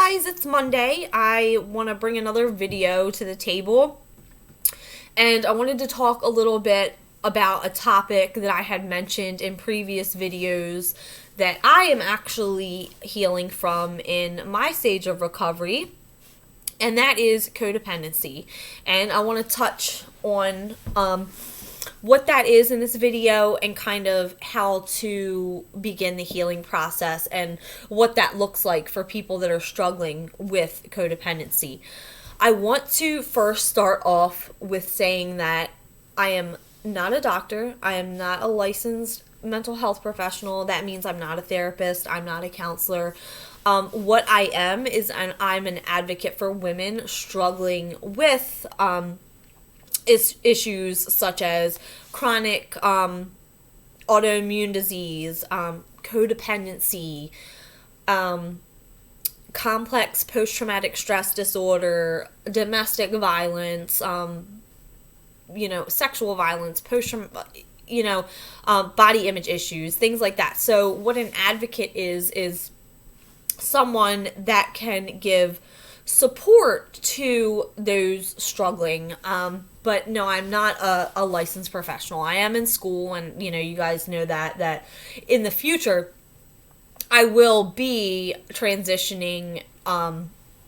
guys, it's Monday. I want to bring another video to the table, and I wanted to talk a little bit about a topic that I had mentioned in previous videos that I am actually healing from in my stage of recovery, and that is codependency. And I want to touch on what that is in this video and kind of how to begin the healing process and what that looks like for people that are struggling with codependency. I want to first start off with saying that I am not a doctor. I am not a licensed mental health professional. That means I'm not a therapist. I'm not a counselor. What I am is I'm an advocate for women struggling with issues such as chronic autoimmune disease, codependency, complex post-traumatic stress disorder, domestic violence, sexual violence, body image issues, things like that. So what an advocate is someone that can give support to those struggling. But no, I'm not a licensed professional. I am in school, and you guys know that in the future I will be transitioning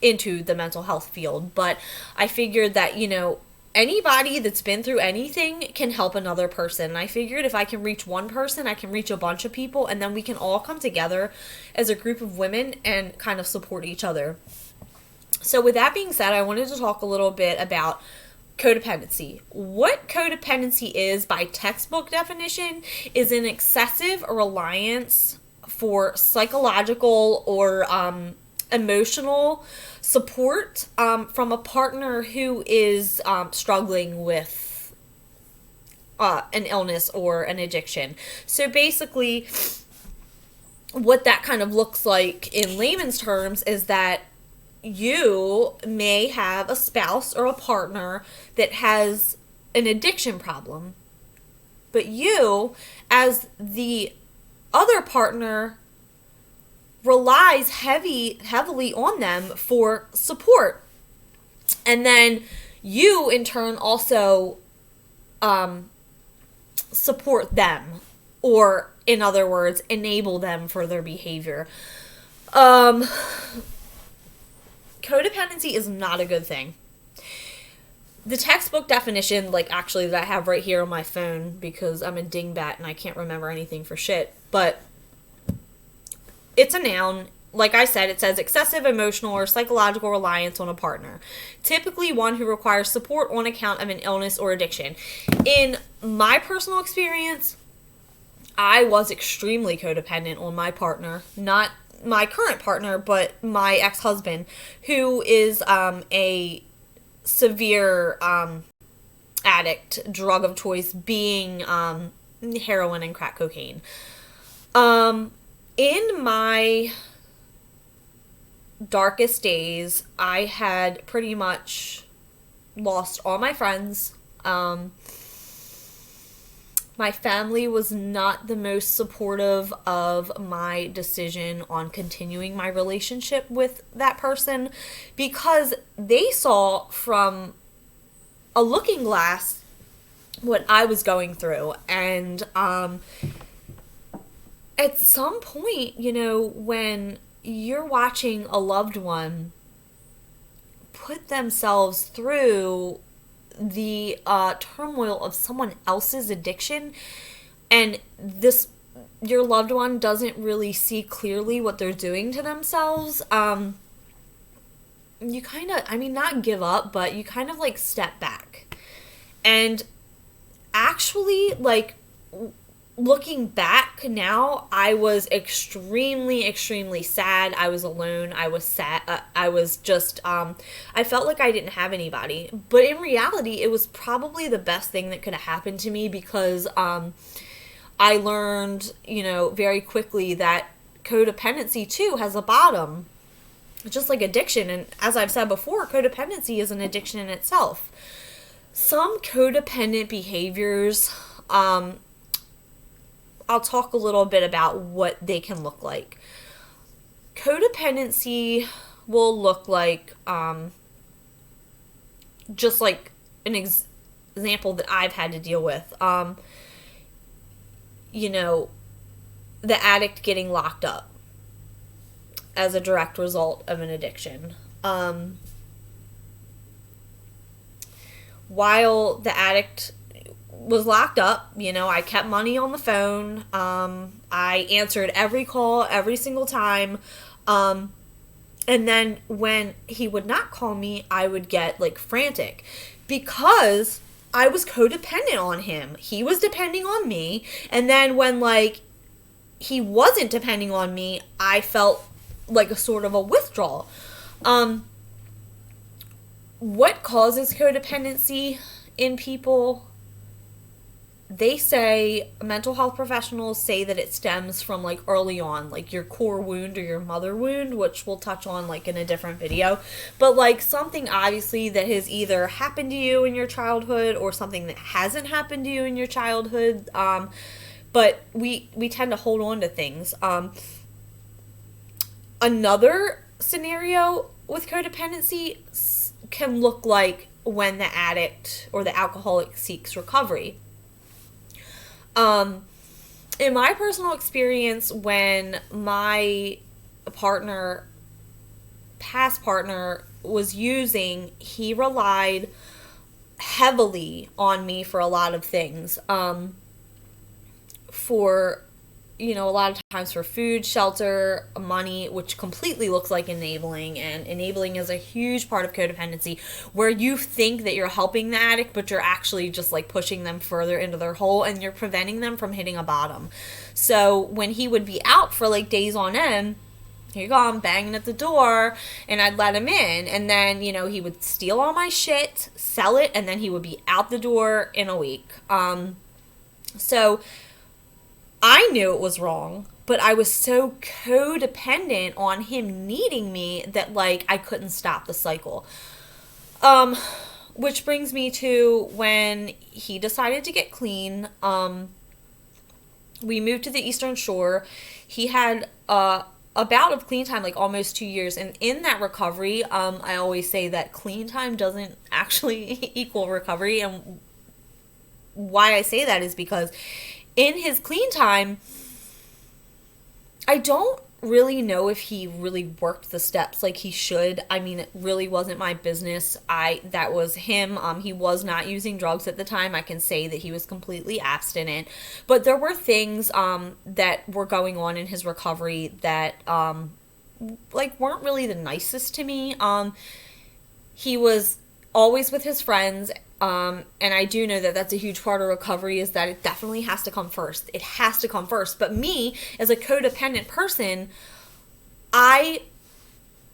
into the mental health field. But I figured that anybody that's been through anything can help another person. And I figured if I can reach one person, I can reach a bunch of people, and then we can all come together as a group of women and kind of support each other. So with that being said, I wanted to talk a little bit about codependency. What codependency is, by textbook definition, is an excessive reliance for psychological or emotional support from a partner who is struggling with an illness or an addiction. So basically, what that kind of looks like in layman's terms is that you may have a spouse or a partner that has an addiction problem, but you, as the other partner, relies heavily on them for support. And then you, in turn, also support them, or in other words, enable them for their behavior. Codependency is not a good thing. The textbook definition, that I have right here on my phone, because I'm a dingbat and I can't remember anything for shit, but it's a noun. Like I said, it says excessive emotional or psychological reliance on a partner, typically one who requires support on account of an illness or addiction. In my personal experience, I was extremely codependent on my partner, not my current partner, but my ex-husband, who is a severe addict, drug of choice being heroin and crack cocaine. In my darkest days, I had pretty much lost all my friends. My family was not the most supportive of my decision on continuing my relationship with that person, because they saw from a looking glass what I was going through. And at some point, when you're watching a loved one put themselves through the turmoil of someone else's addiction, and your loved one doesn't really see clearly what they're doing to themselves, you kind of, not give up, but you kind of step back. And actually, looking back now, I was extremely, extremely sad. I was alone. I was sad. I was just, I felt like I didn't have anybody. But in reality, it was probably the best thing that could have happened to me, because I learned, very quickly that codependency too has a bottom, just like addiction. And as I've said before, codependency is an addiction in itself. Some codependent behaviors, I'll talk a little bit about what they can look like. Codependency will look like, just like an example that I've had to deal with. You know, the addict getting locked up as a direct result of an addiction. While the addict was locked up, you know, I kept money on the phone. I answered every call every single time. And then when he would not call me, I would get like frantic because I was codependent on him. He was depending on me. And then when like he wasn't depending on me, I felt like a sort of a withdrawal. What causes codependency in people? They say, mental health professionals say that it stems from like early on, like your core wound or your mother wound, which we'll touch on like in a different video. But like something obviously that has either happened to you in your childhood or something that hasn't happened to you in your childhood. But we tend to hold on to things. Another scenario with codependency can look like when the addict or the alcoholic seeks recovery. In my personal experience, when my past partner was using, he relied heavily on me for a lot of things. For, you know, a lot of times for food, shelter, money, which completely looks like enabling. And enabling is a huge part of codependency, where you think that you're helping the addict, but you're actually just like pushing them further into their hole and you're preventing them from hitting a bottom. So when he would be out for like days on end, here you go, I'm banging at the door, and I'd let him in. And then, you know, he would steal all my shit, sell it, and then he would be out the door in a week. So I knew it was wrong, but I was so codependent on him needing me that, like, I couldn't stop the cycle. Which brings me to when he decided to get clean. We moved to the Eastern Shore. He had a bout of clean time, like almost 2 years. And in that recovery, I always say that clean time doesn't actually equal recovery. And why I say that is because in his clean time, I don't really know if he really worked the steps like he should. I mean, it really wasn't my business. That was him. He was not using drugs at the time. I can say that he was completely abstinent. But there were things that were going on in his recovery that like weren't really the nicest to me. He was always with his friends. And I do know that that's a huge part of recovery, is that it definitely has to come first. It has to come first. But me, as a codependent person, I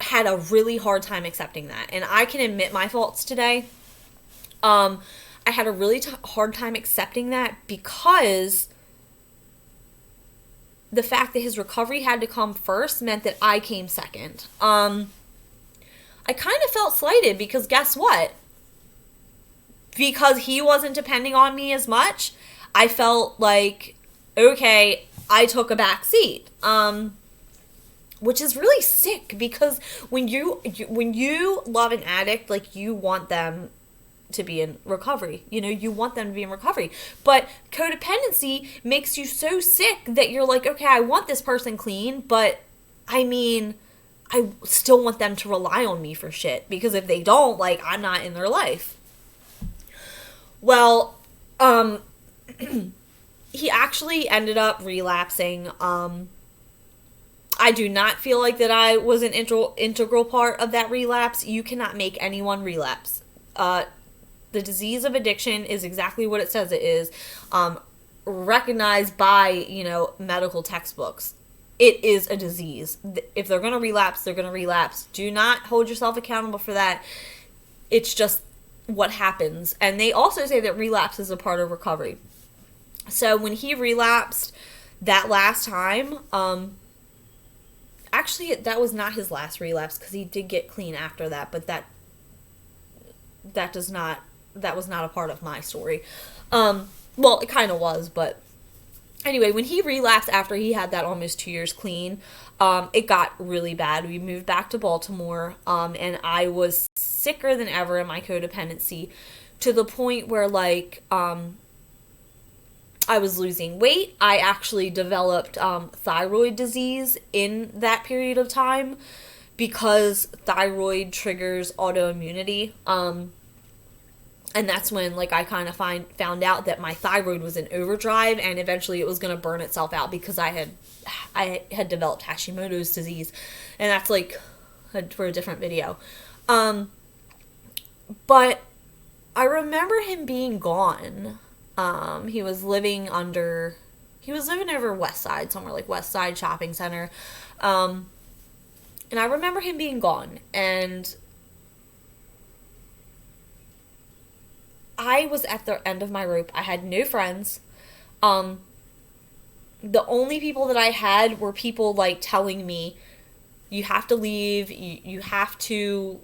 had a really hard time accepting that. And I can admit my faults today. I had a really hard time accepting that because the fact that his recovery had to come first meant that I came second. I kind of felt slighted because guess what? Because he wasn't depending on me as much, I felt like, okay, I took a back seat. Which is really sick, because when you love an addict, like, you want them to be in recovery. You know, you want them to be in recovery. But codependency makes you so sick that you're like, okay, I want this person clean, but I mean, I still want them to rely on me for shit, because if they don't, like, I'm not in their life. Well, he actually ended up relapsing. I do not feel like that I was an integral part of that relapse. You cannot make anyone relapse. The disease of addiction is exactly what it says it is, recognized by, you know, medical textbooks. It is a disease. If they're going to relapse, they're going to relapse. Do not hold yourself accountable for that. It's just what happens. And they also say that relapse is a part of recovery. So when he relapsed that last time, actually that was not his last relapse, because he did get clean after that, but that was not a part of my story. Well, it kind of was, but Anyway, when he relapsed after he had that almost 2 years clean, it got really bad. We moved back to Baltimore, and I was sicker than ever in my codependency, to the point where, like, I was losing weight. I actually developed thyroid disease in that period of time, because thyroid triggers autoimmunity. And that's when, like, I kind of found out that my thyroid was in overdrive, and eventually it was going to burn itself out, because I had developed Hashimoto's disease, and that's, like, for a different video. But I remember him being gone. He was living over West Side, somewhere like West Side Shopping Center. And I remember him being gone, and I was at the end of my rope. I had no friends. The only people that I had were people, like, telling me, you have to leave, you have to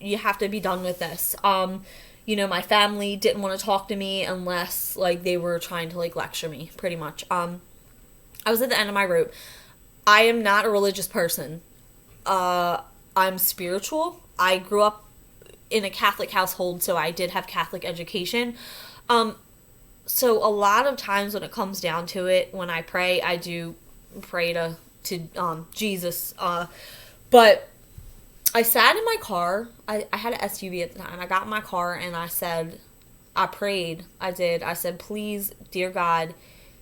be done with this. My family didn't want to talk to me unless, like, they were trying to, like, lecture me, pretty much. I was at the end of my rope. I am not a religious person. I'm spiritual. I grew up in a Catholic household, so I did have Catholic education. So a lot of times when it comes down to it, when I pray, I do pray to Jesus. But I sat in my car. I had an SUV at the time. I got in my car and I prayed. I said, please, dear God,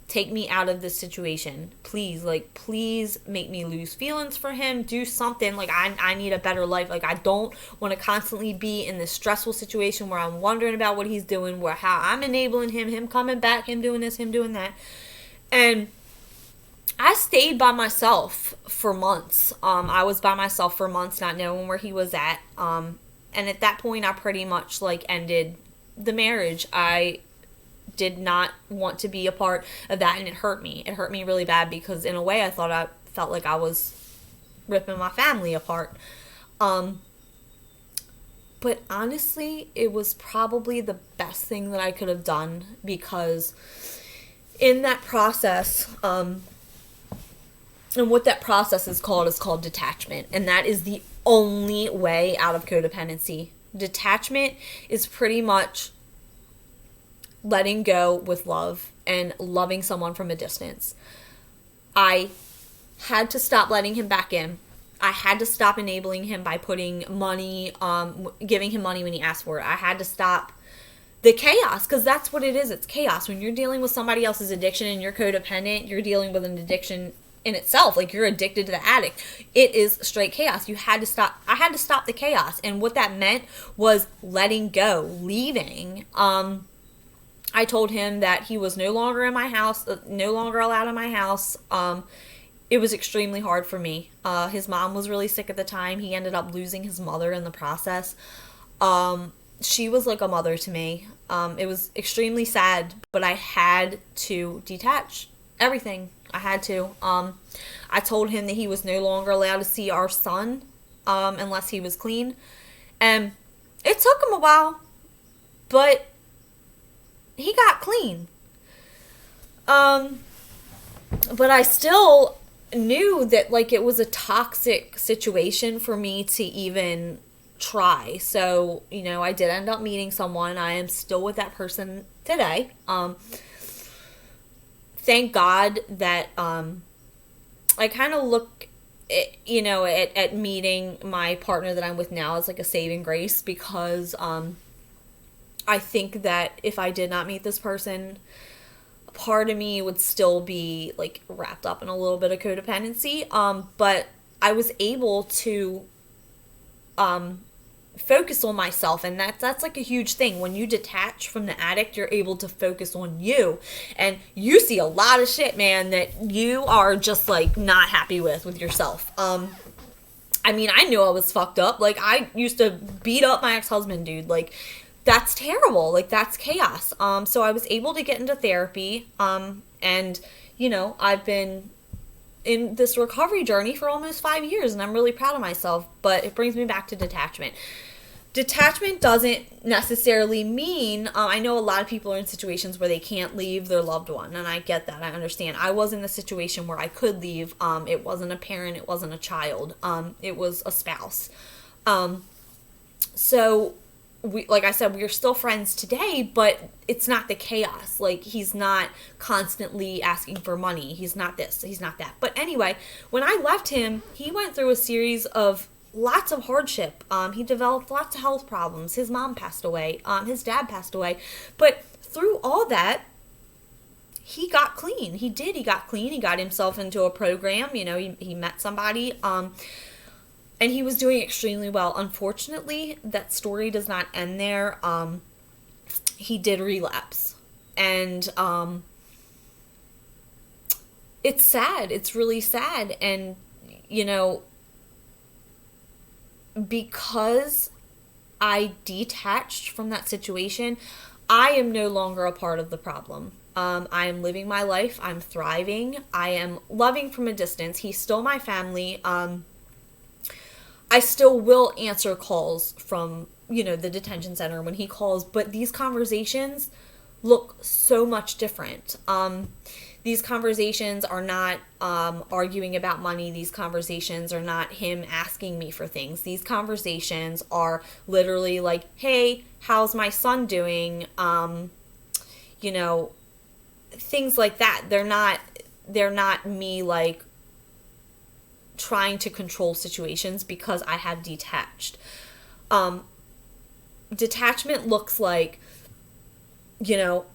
take me out of this situation. Please, like, please make me lose feelings for him. Do something. Like, I need a better life. Like, I don't want to constantly be in this stressful situation where I'm wondering about what he's doing, how I'm enabling him coming back, him doing this, him doing that. And I stayed by myself for months. I was by myself for months, not knowing where he was at. And at that point, I pretty much, like, ended the marriage. I did not want to be a part of that, and it hurt me. It hurt me really bad, because in a way I felt like I was ripping my family apart. But honestly, it was probably the best thing that I could have done, because in that process, and what that process is called detachment, and that is the only way out of codependency. Detachment is pretty much letting go with love and loving someone from a distance. I had to stop letting him back in. I had to stop enabling him by putting money, giving him money when he asked for it. I had to stop the chaos, because that's what it is. It's chaos. When you're dealing with somebody else's addiction and you're codependent, you're dealing with an addiction in itself. Like, you're addicted to the addict. It is straight chaos. I had to stop the chaos. And what that meant was letting go, leaving. I told him that he was no longer in my house, no longer allowed in my house. It was extremely hard for me. His mom was really sick at the time. He ended up losing his mother in the process. She was like a mother to me. It was extremely sad, but I had to detach everything. I had to. I told him that he was no longer allowed to see our son unless he was clean. And it took him a while, but he got clean. But I still knew that, like, it was a toxic situation for me to even try. So, I did end up meeting someone. I am still with that person today. Thank God that I kind of look at meeting my partner that I'm with now as like a saving grace, because I think that if I did not meet this person, part of me would still be like wrapped up in a little bit of codependency. But I was able to focus on myself, and that's like a huge thing. When you detach from the addict, you're able to focus on you, and you see a lot of shit, man, that you are just like not happy with yourself. I mean, I knew I was fucked up. Like, I used to beat up my ex-husband, dude. Like, that's terrible. Like, that's chaos. So I was able to get into therapy, and I've been in this recovery journey for almost 5 years, and I'm really proud of myself. But it brings me back to detachment. Detachment doesn't necessarily mean, I know a lot of people are in situations where they can't leave their loved one, and I get that, I understand. I was in a situation where I could leave. It wasn't a parent, it wasn't a child, it was a spouse. So, like I said, we're still friends today, but it's not the chaos. Like, he's not constantly asking for money. He's not this, he's not that. But anyway, when I left him, he went through a series of lots of hardship. He developed lots of health problems. His mom passed away. His dad passed away. But through all that, he got clean. He did. He got clean. He got himself into a program. You know, he met somebody. And he was doing extremely well. Unfortunately, that story does not end there. He did relapse. And it's sad. It's really sad. And, you know, because I detached from that situation, I am no longer a part of the problem. I am living my life. I'm thriving. I am loving from a distance. He's still my family. I still will answer calls from, you know, the detention center when he calls, but these conversations look so much different. These conversations are not arguing about money. These conversations are not him asking me for things. These conversations are literally like, hey, how's my son doing? You know, things like that. They're not me like trying to control situations because I have detached. Detachment looks like, you know,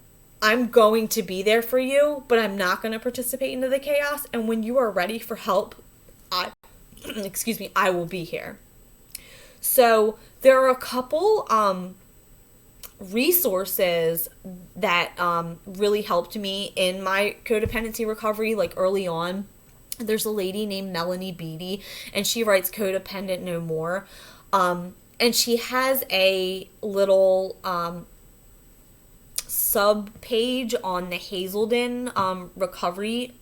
I'm going to be there for you, but I'm not going to participate into the chaos. And when you are ready for help, I will be here. So there are a couple resources that really helped me in my codependency recovery, like early on. There's a lady named Melanie Beattie, and she writes Codependent No More. And she has a little sub page on the Hazelden recovery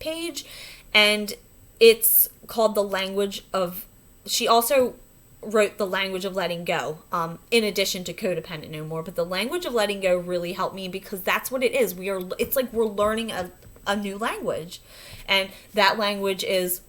page, and it's called The Language of, she also wrote The Language of Letting Go, in addition to Codependent No More, but The Language of Letting Go really helped me because that's what it is. It's like we're learning a new language, and that language is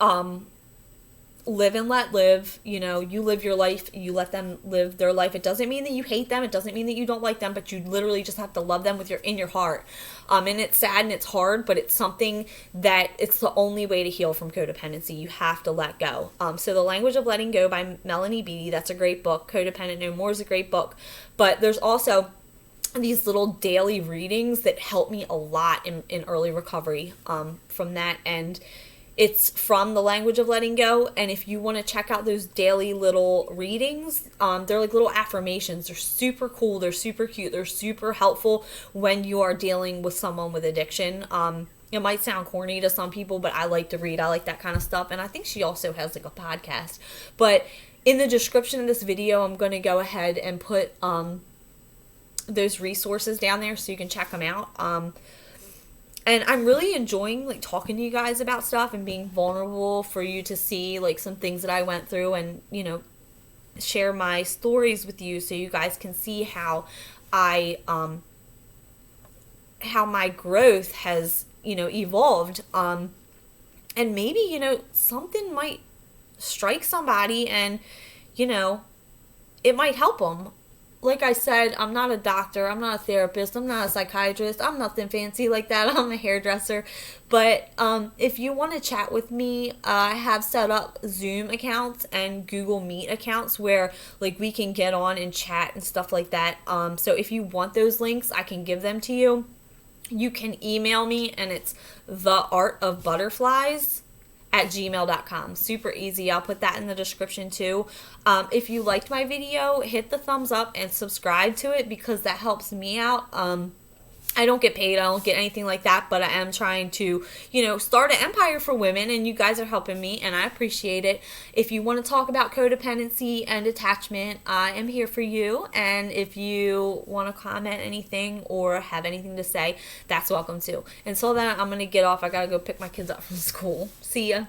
live and let live. You know, you live your life, you let them live their life. It doesn't mean that you hate them, it doesn't mean that you don't like them, but you literally just have to love them in your heart. And it's sad and it's hard, but it's something that it's the only way to heal from codependency. You have to let go. So The Language of Letting Go by Melanie Beattie, that's a great book. Codependent No More is a great book. But there's also these little daily readings that help me a lot in early recovery from that. And it's from The Language of Letting Go, and if you want to check out those daily little readings, they're like little affirmations. They're super cool, they're super cute, they're super helpful when you are dealing with someone with addiction. It might sound corny to some people, but I like to read. I like that kind of stuff, and I think she also has like a podcast. But in the description of this video, I'm going to go ahead and put those resources down there so you can check them out. And I'm really enjoying like talking to you guys about stuff and being vulnerable for you to see like some things that I went through, and, you know, share my stories with you so you guys can see how how my growth has, you know, evolved. And maybe, you know, something might strike somebody and, you know, it might help them. Like I said, I'm not a doctor, I'm not a therapist, I'm not a psychiatrist, I'm nothing fancy like that, I'm a hairdresser. But if you want to chat with me, I have set up Zoom accounts and Google Meet accounts where like we can get on and chat and stuff like that. So if you want those links, I can give them to you. You can email me, and it's theartofbutterflies@gmail.com. Super easy. I'll put that in the description too. If you liked my video, hit the thumbs up and subscribe to it because that helps me out. I don't get paid, I don't get anything like that, but I am trying to, you know, start an empire for women, and you guys are helping me, and I appreciate it. If you want to talk about codependency and attachment, I am here for you, and if you want to comment anything or have anything to say, that's welcome too. Until then, I'm going to get off. I got to go pick my kids up from school. See ya.